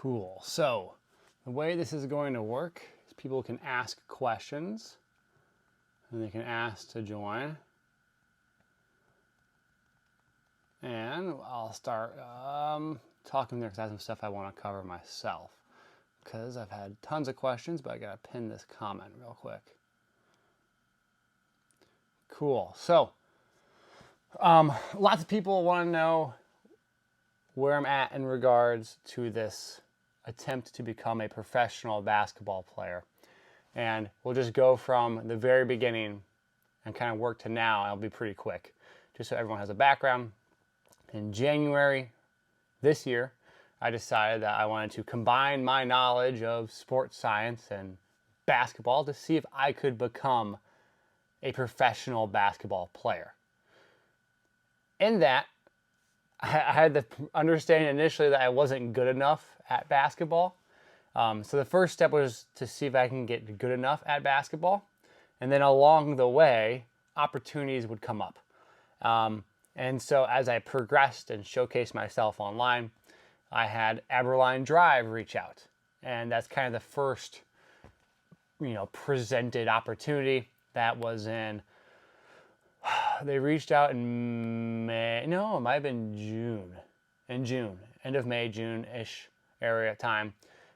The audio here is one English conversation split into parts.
Cool. So the way this is going to work is people can ask questions and they can ask to join. And I'll start talking there because I have some stuff I want to cover myself because I've had tons of questions, but I got to pin this comment real quick. Cool. So lots of people want to know where I'm at in regards to this attempt to become a professional basketball player. And we'll just go from the very beginning and kind of work to now. It'll be pretty quick, just so everyone has a background. In January this year, I decided that I wanted to combine my knowledge of sports science and basketball to see if I could become a professional basketball player. In that, I had the understanding initially that I wasn't good enough at basketball. So the first step was to see if I can get good enough at basketball. And then along the way, opportunities would come up. And so as I progressed and showcased myself online, I had Aberline Drive reach out. And that's kind of the first, presented opportunity. That was they reached out in May. No, it might have been June. In June, end of May, June-ish area time.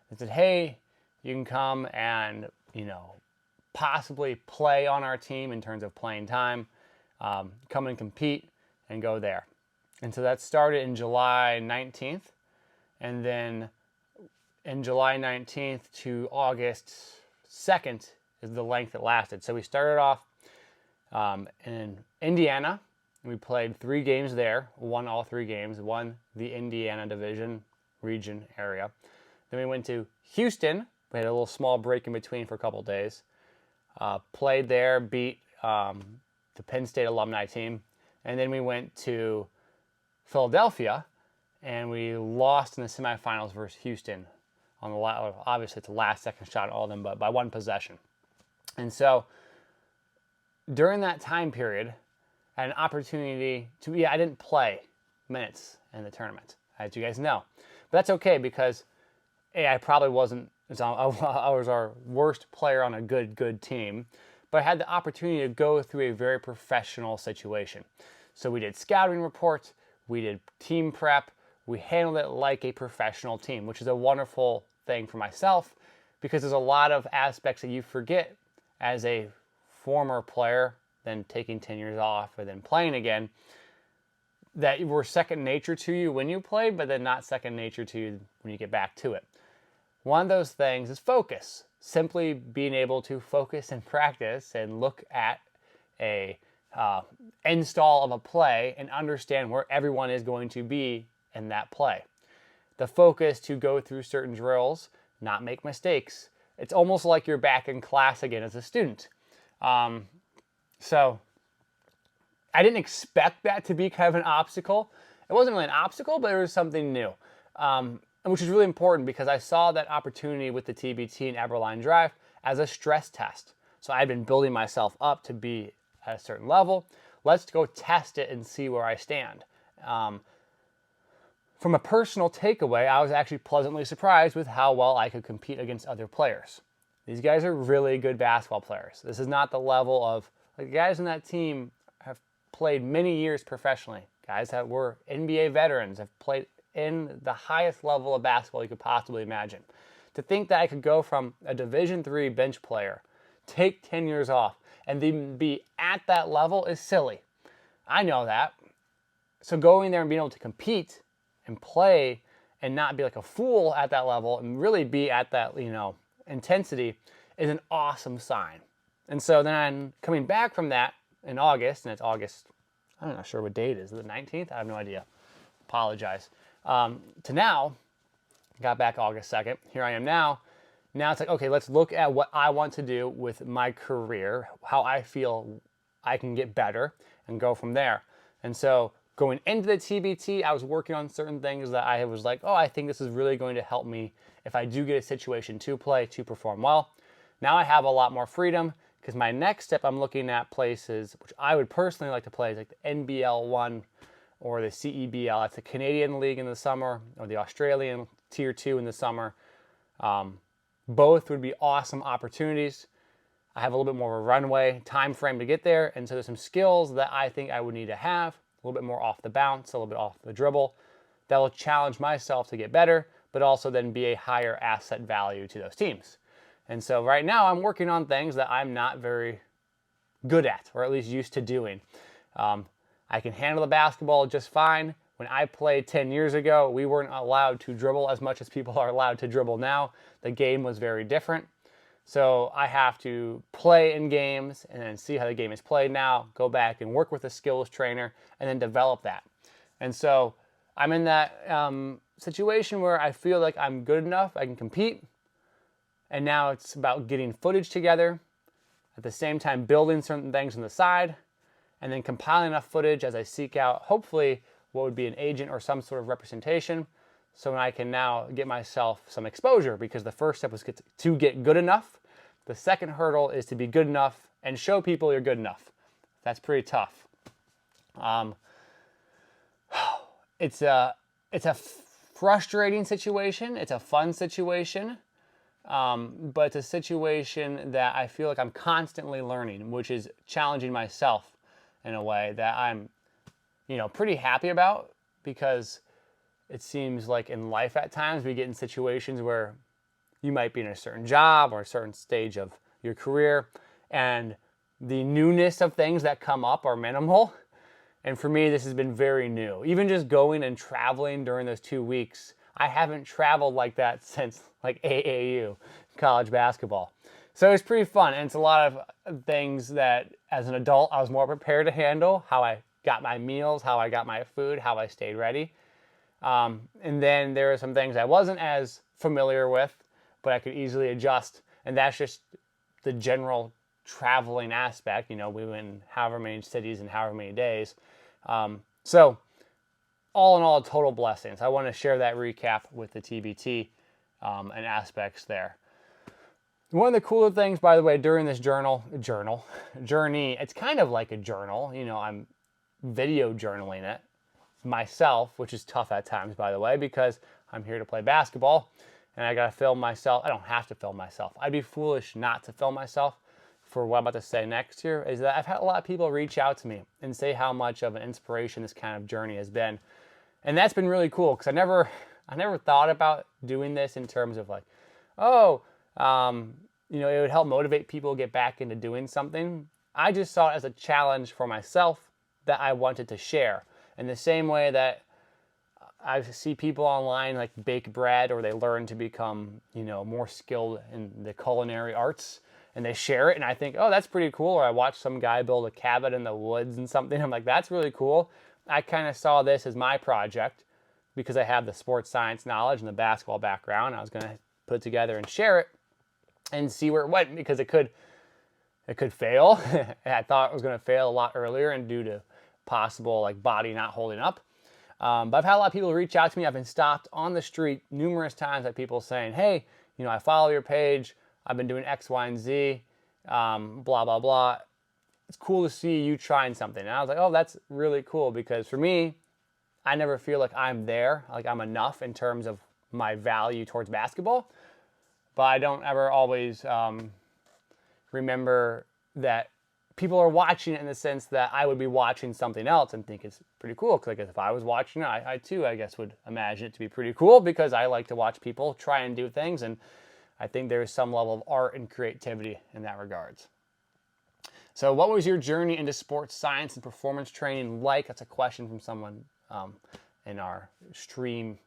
They said, hey, you can come and, possibly play on our team in terms of playing time. Come and compete and go there. And so that started in July 19th. And then in July 19th to August 2nd is the length it lasted. So we started off in Indiana. We played 3 games there, won all 3 games, won the Indiana division region area. Then we went to Houston. We had a little small break in between for a couple days. Played there, beat the Penn State alumni team. And then we went to Philadelphia, and we lost in the semifinals versus Houston. Obviously, it's the last second shot at all of them, but by 1 possession. And so during that time period, I had an opportunity I didn't play minutes in the tournament, as you guys know. But that's okay because I probably wasn't, I was our worst player on a good team, but I had the opportunity to go through a very professional situation. So we did scouting reports, we did team prep, we handled it like a professional team, which is a wonderful thing for myself because there's a lot of aspects that you forget as a former player, then taking 10 years off and then playing again, that were second nature to you when you played, but then not second nature to you when you get back to it. One of those things is focus. Simply being able to focus and practice and look at a install of a play and understand where everyone is going to be in that play. The focus to go through certain drills, not make mistakes. It's almost like you're back in class again as a student. So I didn't expect that to be kind of an obstacle. It wasn't really an obstacle, but it was something new, which is really important because I saw that opportunity with the TBT and Aberline Drive as a stress test. So I've been building myself up to be at a certain level. Let's go test it and see where I stand. From a personal takeaway, I was actually pleasantly surprised with how well I could compete against other players. These guys are really good basketball players. This is not the level of, the guys in that team have played many years professionally. Guys that were NBA veterans have played in the highest level of basketball you could possibly imagine. To think that I could go from a Division III bench player, take 10 years off, and then be at that level is silly. I know that. So going there and being able to compete and play and not be like a fool at that level and really be at that, intensity is an awesome sign. And so then I'm coming back from that in August, and it's August, I'm not sure what date it is. Is it the 19th? I have no idea. Apologize. To now, got back August 2nd. Here I am now. Now it's like, okay, let's look at what I want to do with my career, how I feel I can get better, and go from there. And so going into the TBT, I was working on certain things that I was like, I think this is really going to help me if I do get a situation to play, to perform well. Now I have a lot more freedom because my next step I'm looking at places, which I would personally like to play, is like the NBL 1 or the CEBL. That's the Canadian League in the summer, or the Australian Tier 2 in the summer. Both would be awesome opportunities. I have a little bit more of a runway time frame to get there, and so there's some skills that I think I would need to have, a little bit more off the bounce, a little bit off the dribble, that will challenge myself to get better, but also then be a higher asset value to those teams. And so right now I'm working on things that I'm not very good at, or at least used to doing. I can handle the basketball just fine. When I played 10 years ago, we weren't allowed to dribble as much as people are allowed to dribble now. The game was very different. So I have to play in games and then see how the game is played now, go back and work with a skills trainer, and then develop that. And so I'm in that situation where I feel like I'm good enough, I can compete, and now it's about getting footage together, at the same time building certain things on the side, and then compiling enough footage as I seek out, hopefully, what would be an agent or some sort of representation, so I can now get myself some exposure, because the first step was to get good enough. The second hurdle is to be good enough and show people you're good enough. That's pretty tough. It's a frustrating situation. It's a fun situation. But it's a situation that I feel like I'm constantly learning, which is challenging myself in a way that I'm, pretty happy about, because it seems like in life at times we get in situations where you might be in a certain job or a certain stage of your career, and the newness of things that come up are minimal. And for me, this has been very new. Even just going and traveling during those 2 weeks, I haven't traveled like that since like AAU, college basketball. So it's pretty fun, and it's a lot of things that as an adult I was more prepared to handle, how I got my meals, how I got my food, how I stayed ready. And then there are some things I wasn't as familiar with, but I could easily adjust. And that's just the general traveling aspect. We went in however many cities in however many days. So all in all, total blessings. I want to share that recap with the TBT and aspects there. One of the cooler things, by the way, during this journey, it's kind of like a journal. I'm video journaling it myself, which is tough at times, by the way, because I'm here to play basketball and I got to film myself. I don't have to film myself. I'd be foolish not to film myself. For what I'm about to say next here is that I've had a lot of people reach out to me and say how much of an inspiration this kind of journey has been. And that's been really cool, because I never thought about doing this in terms of like, it would help motivate people to get back into doing something. I just saw it as a challenge for myself that I wanted to share. In the same way that I see people online like bake bread, or they learn to become, more skilled in the culinary arts, and they share it, and I think, oh, that's pretty cool. Or I watch some guy build a cabin in the woods and something. I'm like, that's really cool. I kind of saw this as my project because I have the sports science knowledge and the basketball background. I was going to put it together and share it and see where it went, because it could fail. I thought it was going to fail a lot earlier, and due to possible like body not holding up. But I've had a lot of people reach out to me. I've been stopped on the street numerous times by people saying, hey, I follow your page. I've been doing X, Y, and Z, blah, blah, blah. It's cool to see you trying something. And I was like, oh, that's really cool, because for me, I never feel like I'm there, like I'm enough in terms of my value towards basketball. But I don't ever always remember that people are watching it in the sense that I would be watching something else and think it's pretty cool. Because I guess if I was watching it, I too, I guess, would imagine it to be pretty cool, because I like to watch people try and do things. And I think there is some level of art and creativity in that regards. So what was your journey into sports science and performance training like? That's a question from someone in our stream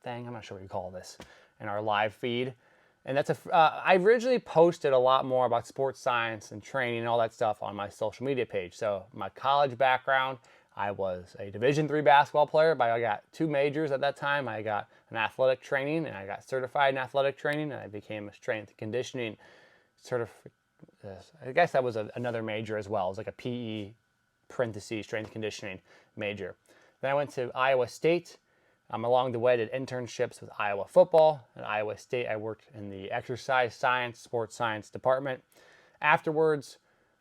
thing. I'm not sure what you call this, in our live feed. And that's I originally posted a lot more about sports science and training and all that stuff on my social media page. So my college background, I was a Division III basketball player, but I got 2 majors at that time. I got an athletic training, and I got certified in athletic training, and I became a strength and conditioning I guess that was another major as well. It was like a PE parentheses strength conditioning major. Then I went to Iowa State. Along the way, did internships with Iowa football. At Iowa State, I worked in the exercise science, sports science department. Afterwards,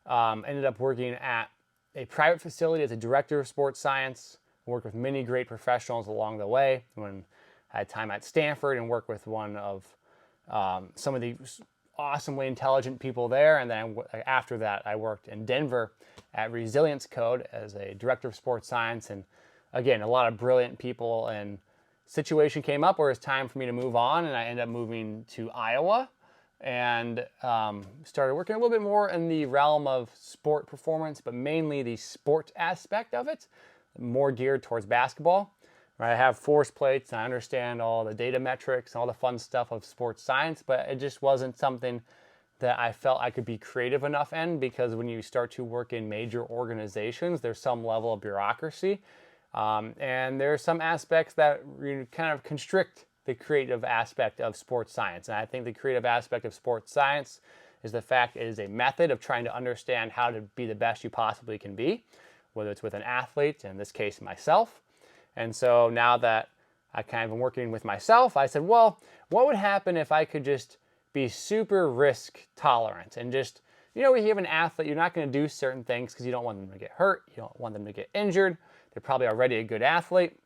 ended up working at a private facility as a director of sports science. Worked with many great professionals along the way. When I had time at Stanford and worked with one of some of the awesomely intelligent people there. And then after that, I worked in Denver at Resilience Code as a director of sports science. And again, a lot of brilliant people, and situation came up where it's time for me to move on. And I ended up moving to Iowa and started working a little bit more in the realm of sport performance, but mainly the sport aspect of it, more geared towards basketball. Right, I have force plates, and I understand all the data metrics and all the fun stuff of sports science, but it just wasn't something that I felt I could be creative enough in, because when you start to work in major organizations, there's some level of bureaucracy, and there are some aspects that kind of constrict the creative aspect of sports science. And I think the creative aspect of sports science is the fact it is a method of trying to understand how to be the best you possibly can be, whether it's with an athlete, in this case myself. And so now that I kind of been working with myself, I said, well, what would happen if I could just be super risk tolerant and just, when you have an athlete, you're not going to do certain things because you don't want them to get hurt. You don't want them to get injured. They're probably already a good athlete.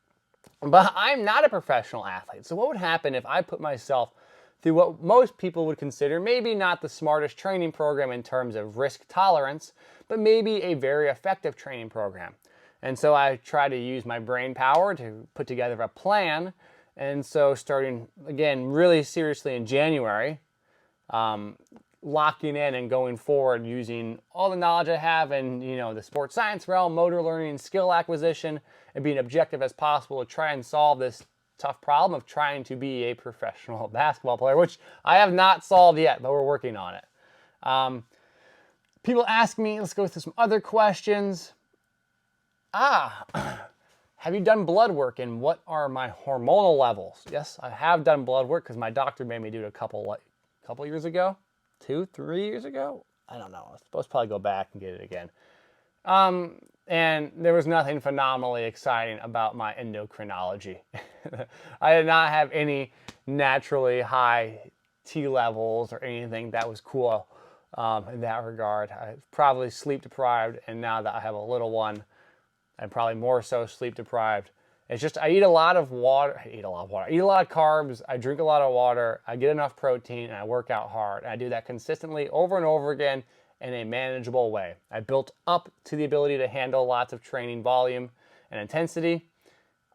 But I'm not a professional athlete. So what would happen if I put myself through what most people would consider maybe not the smartest training program in terms of risk tolerance, but maybe a very effective training program? And so I try to use my brain power to put together a plan. And so starting, again, really seriously in January, locking in and going forward using all the knowledge I have in, the sports science realm, motor learning, skill acquisition, and being objective as possible to try and solve this tough problem of trying to be a professional basketball player, which I have not solved yet, but we're working on it. People ask me, let's go through some other questions. Have you done blood work, and what are my hormonal levels? Yes, I have done blood work because my doctor made me do it a couple years ago, 2-3 years ago. I don't know. I'm supposed to probably go back and get it again. And there was nothing phenomenally exciting about my endocrinology. I did not have any naturally high T levels or anything that was cool in that regard. I was probably sleep deprived, and now that I have a little one, I'm probably more so sleep deprived. It's just I eat a lot of water. I eat a lot of carbs. I drink a lot of water. I get enough protein, and I work out hard. And I do that consistently over and over again in a manageable way. I built up to the ability to handle lots of training volume and intensity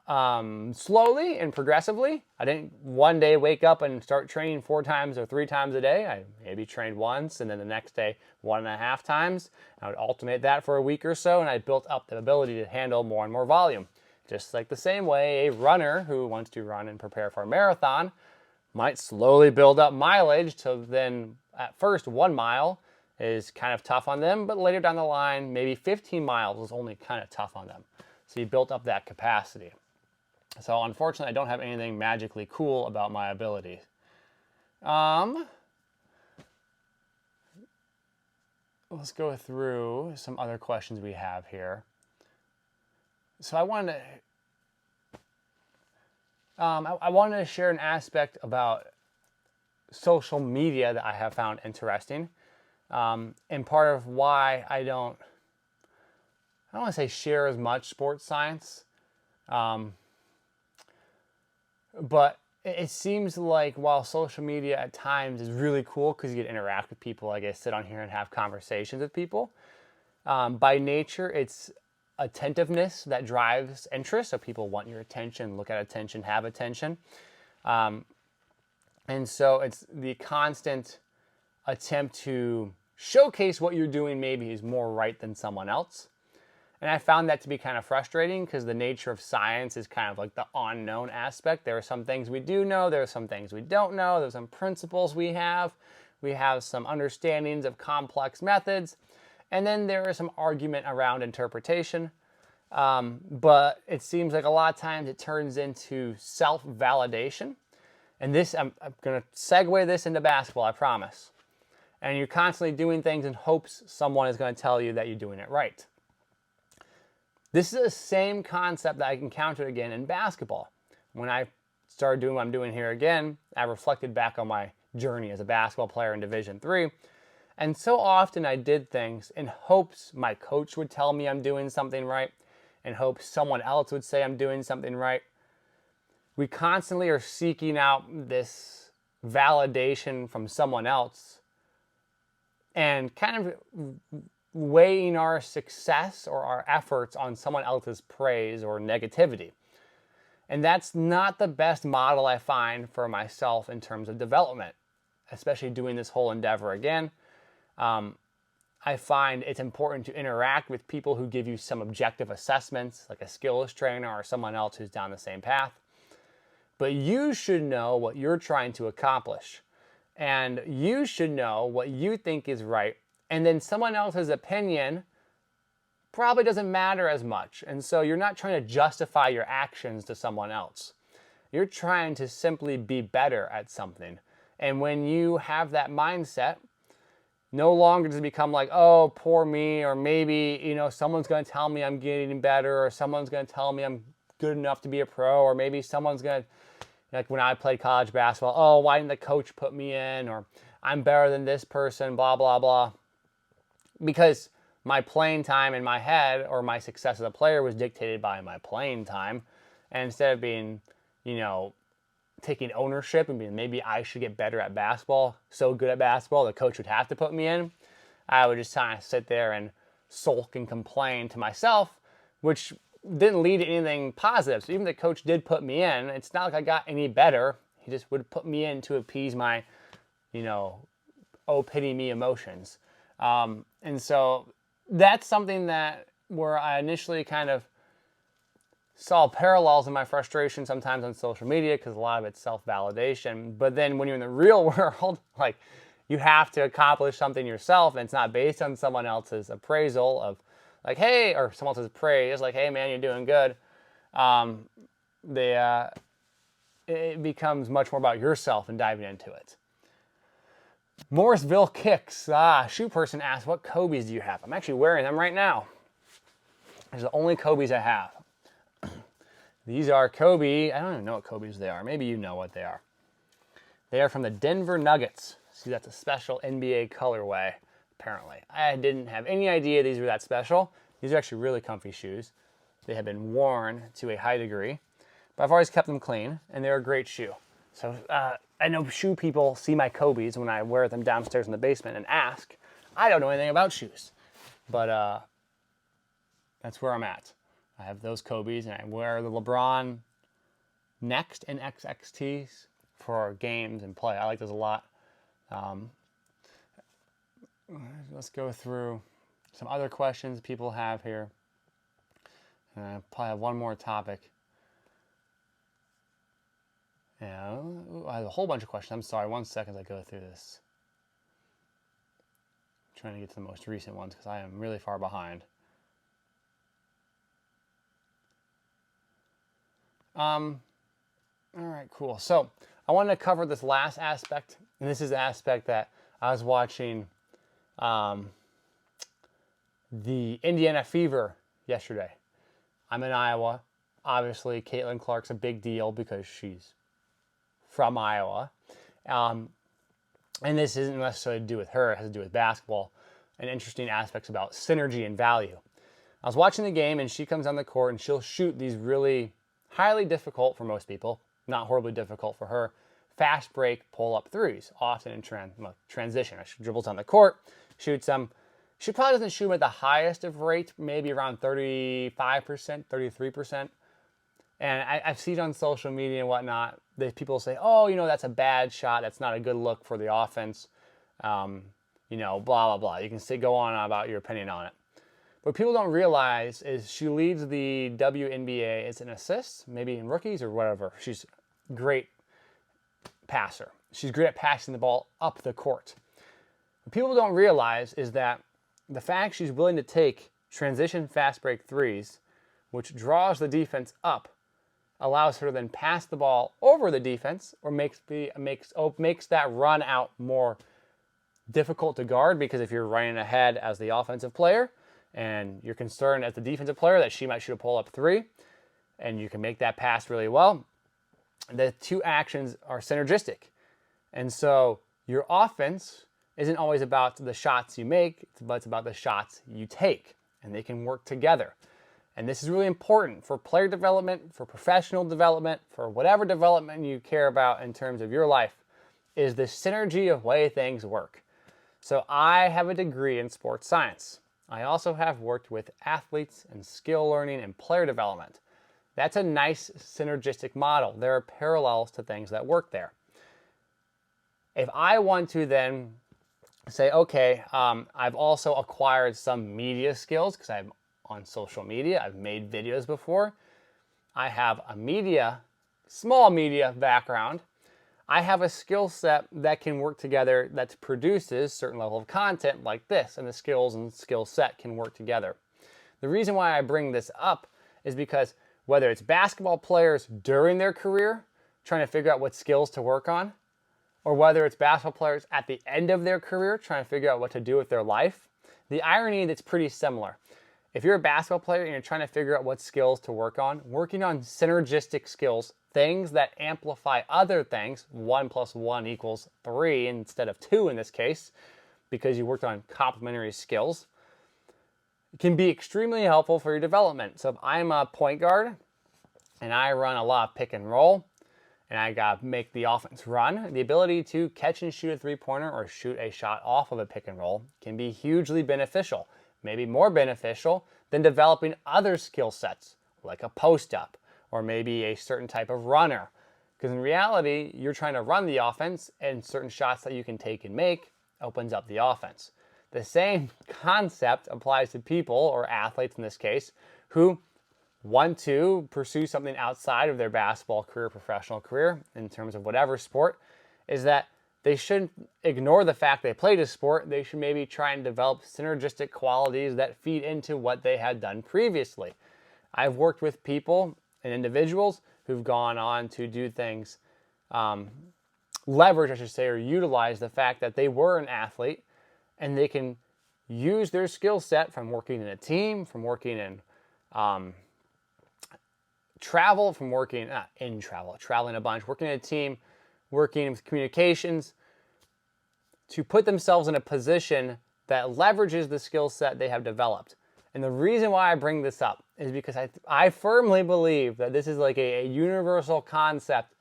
slowly and progressively. I didn't one day wake up and start training 4 times or 3 times a day. I maybe trained once, and then the next day 1.5 times. I would alternate that for a week or so, and I built up the ability to handle more and more volume. Just like the same way a runner who wants to run and prepare for a marathon might slowly build up mileage to then at first 1 mile is kind of tough on them, but later down the line, maybe 15 miles is only kind of tough on them. So you built up that capacity. So unfortunately, I don't have anything magically cool about my ability. Let's go through some other questions we have here. So I wanted to share an aspect about social media that I have found interesting, and part of why I don't want to say share as much sports science, but it seems like while social media at times is really cool because you get to interact with people, like I sit on here and have conversations with people, by nature it's attentiveness that drives interest. So people want your attention, look at attention, have attention. And so it's the constant attempt to showcase what you're doing maybe is more right than someone else. And I found that to be kind of frustrating because the nature of science is kind of like the unknown aspect. There are some things we do know. There are some things we don't know. There's some principles we have. We have some understandings of complex methods. And then there is some argument around interpretation. But it seems like a lot of times it turns into self-validation. And this, I'm going to segue this into basketball, I promise. And you're constantly doing things in hopes someone is going to tell you that you're doing it right. This is the same concept that I encountered again in basketball. When I started doing what I'm doing here again, I reflected back on my journey as a basketball player in Division III. And so often I did things in hopes my coach would tell me I'm doing something right, in hopes someone else would say I'm doing something right. we constantly are seeking out this validation from someone else and kind of weighing our success or our efforts on someone else's praise or negativity. And that's not the best model I find for myself in terms of development, especially doing this whole endeavor again. I find it's important to interact with people who give you some objective assessments, like a skills trainer or someone else who's down the same path. But you should know what you're trying to accomplish. And you should know what you think is right. And then someone else's opinion probably doesn't matter as much. And so you're not trying to justify your actions to someone else. You're trying to simply be better at something. And when you have that mindset, no longer does it become like, oh, poor me, or maybe, someone's going to tell me I'm getting better, or someone's going to tell me I'm good enough to be a pro, or maybe someone's going to, like when I played college basketball, oh, why didn't the coach put me in, or I'm better than this person, blah, blah, blah. Because my playing time in my head, or my success as a player, was dictated by my playing time. And instead of being, taking ownership and being, maybe I should get better at basketball, so good at basketball, the coach would have to put me in, I would just kind of sit there and sulk and complain to myself, which didn't lead to anything positive. So even the coach did put me in, it's not like I got any better. He just would put me in to appease my, oh, pity me emotions. And so that's something where I initially kind of saw parallels in my frustration sometimes on social media, because a lot of it's self-validation. But then when you're in the real world, like, you have to accomplish something yourself, and it's not based on someone else's appraisal of like, hey, or someone else's praise, like, hey man, you're doing good. It becomes much more about yourself and diving into it. Morrisville Kicks. Shoe person asked, what Kobe's do you have? I'm actually wearing them right now. These are the only Kobe's I have. These are Kobe. I don't even know what Kobe's they are. Maybe you know what they are. They are from the Denver Nuggets. See, that's a special NBA colorway, apparently. I didn't have any idea these were that special. These are actually really comfy shoes. They have been worn to a high degree, but I've always kept them clean, and they're a great shoe. So I know shoe people see my Kobe's when I wear them downstairs in the basement and ask. I don't know anything about shoes, but that's where I'm at. I have those Kobe's, and I wear the LeBron Next and XXTs for games and play. I like those a lot. Let's go through some other questions people have here. And I probably have one more topic. Yeah, I have a whole bunch of questions. I'm sorry, 1 second as I go through this. I'm trying to get to the most recent ones because I am really far behind. All right, cool. So I wanted to cover this last aspect, and this is the aspect that I was watching the Indiana Fever yesterday. I'm in Iowa. Obviously, Caitlin Clark's a big deal because she's from Iowa. And this isn't necessarily to do with her. It has to do with basketball and interesting aspects about synergy and value. I was watching the game, and she comes on the court, and she'll shoot these really highly difficult for most people, not horribly difficult for her, fast break, pull-up threes, often in transition. She dribbles on the court, shoots them. She probably doesn't shoot them at the highest of rate, maybe around 35%, 33%. And I've seen on social media and whatnot that people say, oh, that's a bad shot. That's not a good look for the offense. Blah, blah, blah. You can go on about your opinion on it. What people don't realize is she leads the WNBA as an assist, maybe in rookies or whatever. She's a great passer. She's great at passing the ball up the court. What people don't realize is that the fact she's willing to take transition fast break threes, which draws the defense up, allows her to then pass the ball over the defense, or makes that run out more difficult to guard, because if you're running ahead as the offensive player and you're concerned as the defensive player that she might shoot a pull-up three, and you can make that pass really well, the two actions are synergistic. And so your offense isn't always about the shots you make, but it's about the shots you take, and they can work together. And this is really important for player development, for professional development, for whatever development you care about in terms of your life, is the synergy of way things work. So I have a degree in sports science. I also have worked with athletes and skill learning and player development. That's a nice synergistic model. There are parallels to things that work there. If I want to then say, okay, I've also acquired some media skills because I'm on social media. I've made videos before. I have a small media background. I have a skill set that can work together that produces certain level of content like this, and the skills and skill set can work together. The reason why I bring this up is because whether it's basketball players during their career trying to figure out what skills to work on, or whether it's basketball players at the end of their career trying to figure out what to do with their life, the irony that's pretty similar. If you're a basketball player and you're trying to figure out what skills to work on, working on synergistic skills, things that amplify other things, 1 + 1 = 3 instead of 2 in this case, because you worked on complementary skills, can be extremely helpful for your development. So if I'm a point guard and I run a lot of pick and roll, and I got to make the offense run, the ability to catch and shoot a three-pointer or shoot a shot off of a pick and roll can be hugely beneficial. Maybe more beneficial than developing other skill sets, like a post-up, or maybe a certain type of runner. Because in reality, you're trying to run the offense, and certain shots that you can take and make opens up the offense. The same concept applies to people, or athletes in this case, who want to pursue something outside of their basketball career, professional career, in terms of whatever sport, is that they shouldn't ignore the fact they played a sport. They should maybe try and develop synergistic qualities that feed into what they had done previously. I've worked with people and individuals who've gone on to do things, leverage, I should say, or utilize the fact that they were an athlete, and they can use their skill set from working in a team, from working in travel, from working traveling a bunch, working in a team, working with communications, to put themselves in a position that leverages the skill set they have developed. And the reason why I bring this up is because I firmly believe that this is like a universal concept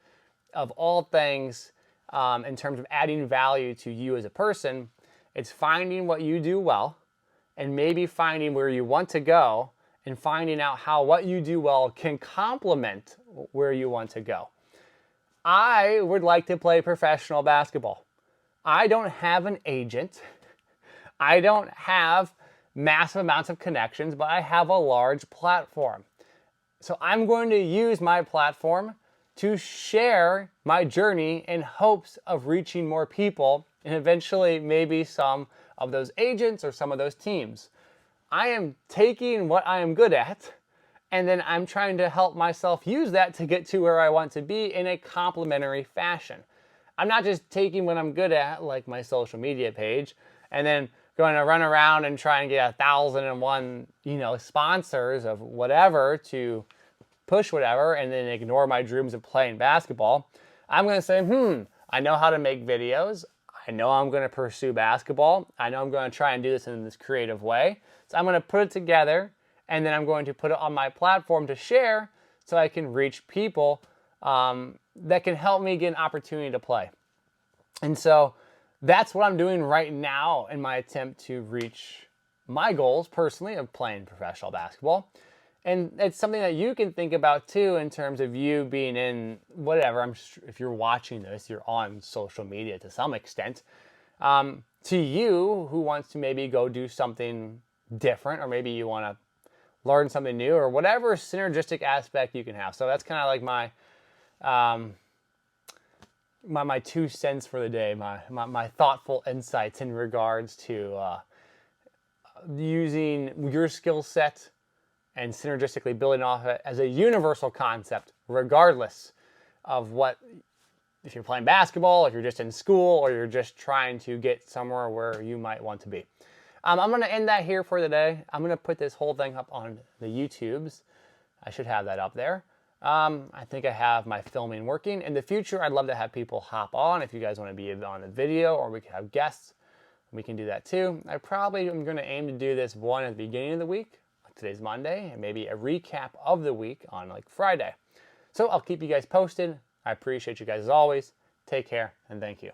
of all things in terms of adding value to you as a person. It's finding what you do well, and maybe finding where you want to go, and finding out how what you do well can complement where you want to go. I would like to play professional basketball. I don't have an agent. I don't have massive amounts of connections, but I have a large platform. So I'm going to use my platform to share my journey in hopes of reaching more people and eventually maybe some of those agents or some of those teams. I am taking what I am good at, and then I'm trying to help myself use that to get to where I want to be in a complementary fashion. I'm not just taking what I'm good at, like my social media page, and then going to run around and try and get 1,001, sponsors of whatever to push whatever, and then ignore my dreams of playing basketball. I'm going to say, I know how to make videos. I know I'm going to pursue basketball. I know I'm going to try and do this in this creative way. So I'm going to put it together, and then I'm going to put it on my platform to share so I can reach people that can help me get an opportunity to play. And so that's what I'm doing right now in my attempt to reach my goals personally of playing professional basketball. And it's something that you can think about too in terms of you being in whatever. If you're watching this, you're on social media to some extent. To you who wants to maybe go do something different, or maybe you want to learn something new, or whatever synergistic aspect you can have. So that's kind of like my 2 cents for the day, my thoughtful insights in regards to using your skill set and synergistically building off it as a universal concept, regardless of if you're playing basketball, if you're just in school, or you're just trying to get somewhere where you might want to be. I'm going to end that here for the day. I'm going to put this whole thing up on the YouTubes. I should have that up there. I think I have my filming working. In the future, I'd love to have people hop on. If you guys want to be on the video, or we could have guests, we can do that too. I probably am going to aim to do this one at the beginning of the week, Today's Monday, and maybe a recap of the week on like Friday. So I'll keep you guys posted. I appreciate you guys as always. Take care, and thank you.